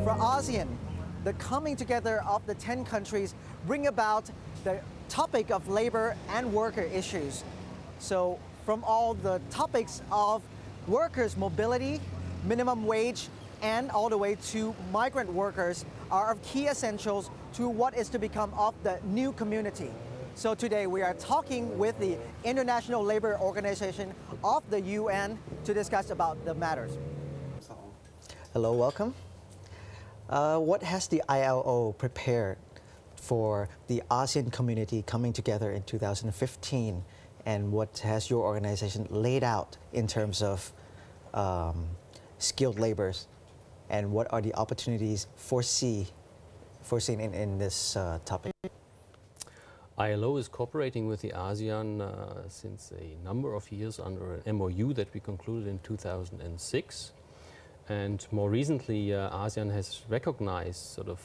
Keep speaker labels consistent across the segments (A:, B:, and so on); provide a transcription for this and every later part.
A: For ASEAN, the coming together of the 10 countries bring about the topic of labor and worker issues. So from all the topics of workers' mobility, minimum wage, and all the way to migrant workers are of key essentials to what is to become of the new community. So today we are talking with the International Labour Organization of the UN to discuss about the matters. Hello, welcome. What has the ILO prepared for the ASEAN community coming together in 2015, and what has your organization laid out in terms of skilled laborers, and what are the opportunities foreseen in this topic?
B: ILO is cooperating with the ASEAN since a number of years under an MOU that we concluded in 2006. And more recently, ASEAN has recognized sort of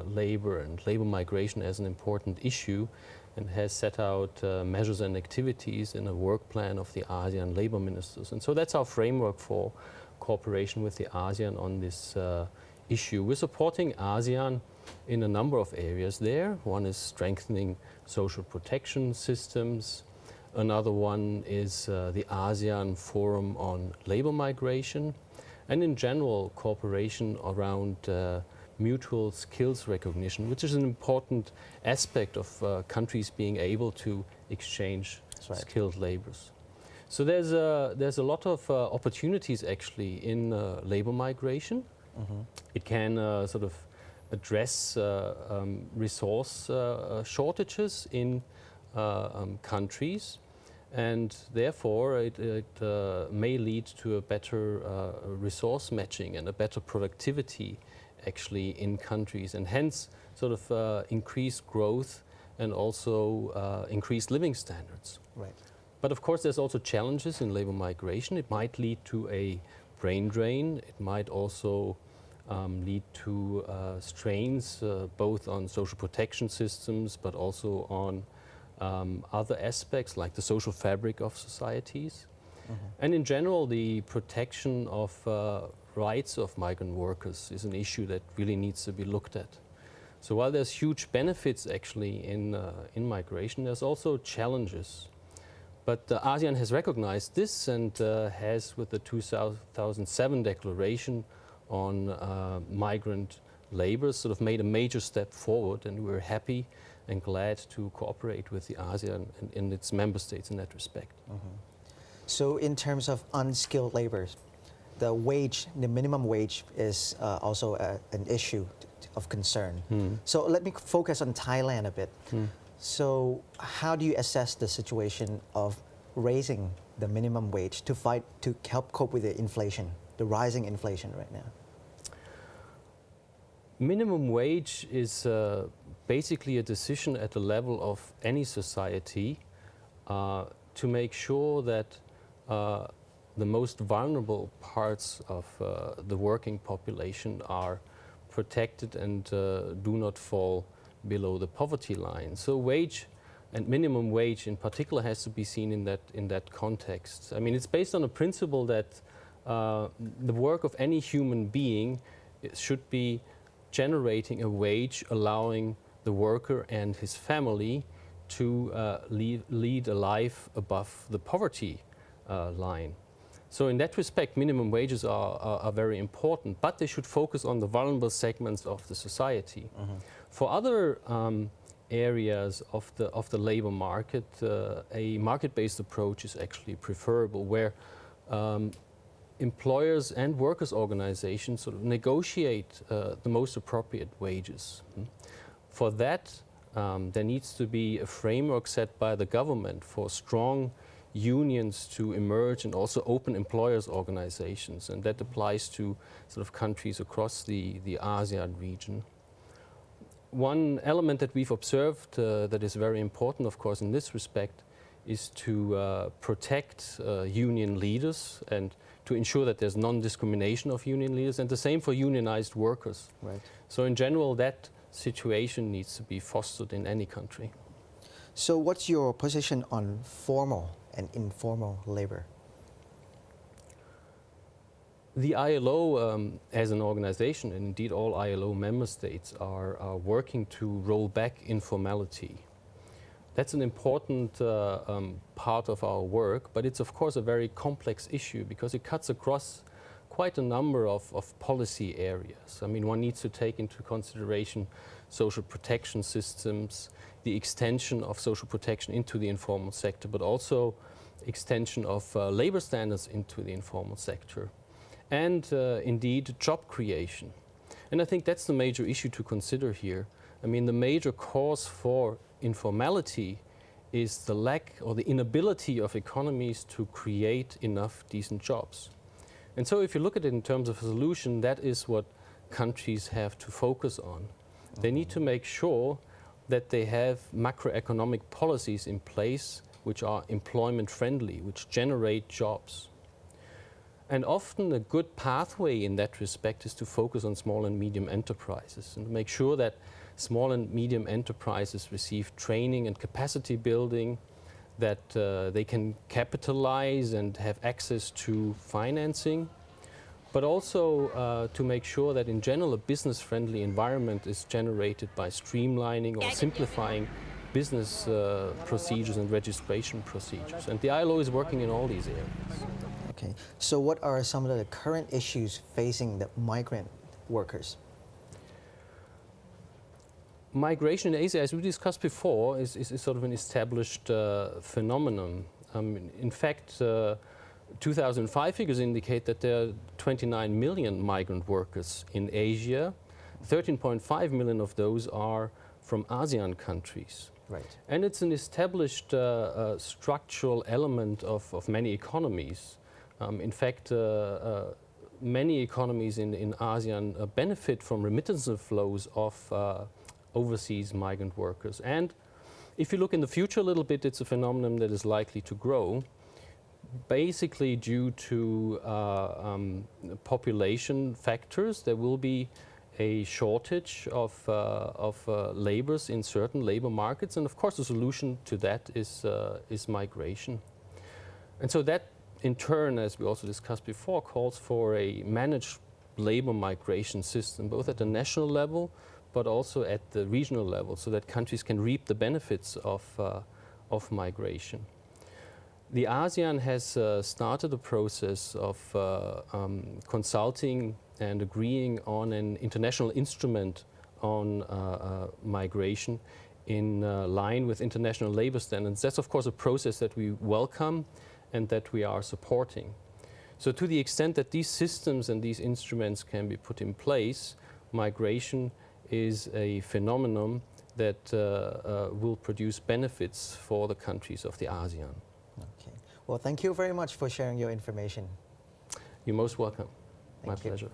B: labor and labor migration as an important issue and has set out measures and activities in a work plan of the ASEAN labor ministers. And so that's our framework for cooperation with the ASEAN on this issue. We're supporting ASEAN in a number of areas there. One is strengthening social protection systems. Another one is the ASEAN Forum on Labor Migration. And in general, cooperation around mutual skills recognition, which is an important aspect of countries being able to exchange skilled laborers. So there's a lot of opportunities actually in labor migration. Mm-hmm. It can sort of address resource shortages in countries, and therefore it may lead to a better resource matching and a better productivity actually in countries, and hence sort of increased growth and also increased living standards.
A: Right.
B: But of course there's also challenges in labor migration. It might lead to a brain drain. It might also lead to strains both on social protection systems but also on other aspects like the social fabric of societies. Mm-hmm. And in general, the protection of rights of migrant workers is an issue that really needs to be looked at. So while there's huge benefits actually in migration, there's also challenges. But ASEAN has recognized this and has, with the 2007 declaration on migrant labor, sort of made a major step forward, and we're happy and glad to cooperate with the ASEAN and its member states in that respect.
A: Mm-hmm. So in terms of unskilled laborers, the minimum wage is also an issue of concern. Mm. So let me focus on Thailand a bit. Mm. So how do you assess the situation of raising the minimum wage to help cope with the inflation, the rising inflation right now?
B: Minimum wage is basically a decision at the level of any society to make sure that the most vulnerable parts of the working population are protected and do not fall below the poverty line. So wage and minimum wage in particular has to be seen in that context. I mean, it's based on a principle that the work of any human being should be generating a wage allowing the worker and his family to lead a life above the poverty line. So in that respect, minimum wages are very important, but they should focus on the vulnerable segments of the society. Mm-hmm. For other areas of the labor market, a market-based approach is actually preferable, where employers and workers' organizations sort of negotiate the most appropriate wages. For that, there needs to be a framework set by the government for strong unions to emerge and also open employers' organizations, and that applies to sort of countries across the ASEAN region. One element that we've observed that is very important, of course, in this respect, is to protect union leaders and to ensure that there's non-discrimination of union leaders, and the same for unionized workers.
A: Right.
B: So in general, that situation needs to be fostered in any country.
A: So what's your position on formal and informal labor?
B: The ILO as an organization, and indeed all ILO member states, are working to roll back informality. That's an important part of our work, but it's of course a very complex issue because it cuts across quite a number of policy areas. I mean, one needs to take into consideration social protection systems, the extension of social protection into the informal sector, but also extension of labor standards into the informal sector, and indeed job creation. And I think that's the major issue to consider here. I mean, the major cause for informality is the lack or the inability of economies to create enough decent jobs. And so if you look at it in terms of a solution, that is what countries have to focus on. They need to make sure that they have macroeconomic policies in place which are employment friendly, which generate jobs. And often a good pathway in that respect is to focus on small and medium enterprises and make sure that small and medium enterprises receive training and capacity building, that they can capitalize and have access to financing, but also to make sure that in general a business-friendly environment is generated by streamlining or simplifying business procedures and registration procedures. And the ILO is working in all these areas.
A: Okay, so what are some of the current issues facing the migrant workers?
B: Migration in Asia, as we discussed before, is sort of an established phenomenon. In fact, 2005 figures indicate that there are 29 million migrant workers in Asia. 13.5 million of those are from ASEAN countries.
A: Right.
B: And it's an established structural element of many economies. In fact, many economies in ASEAN benefit from remittance flows of overseas migrant workers. And if you look in the future a little bit, it's a phenomenon that is likely to grow, basically due to population factors. There will be a shortage of laborers in certain labor markets, and of course the solution to that is migration. And so that in turn, as we also discussed before, calls for a managed labor migration system, both at the national level but also at the regional level, so that countries can reap the benefits of migration. The ASEAN has started a process of consulting and agreeing on an international instrument on migration in line with international labor standards. That's of course a process that we welcome and that we are supporting. So to the extent that these systems and these instruments can be put in place, migration is a phenomenon that will produce benefits for the countries of the ASEAN.
A: Okay. Well, thank you very much for sharing your information.
B: You're most welcome. My
A: Thank you.
B: pleasure.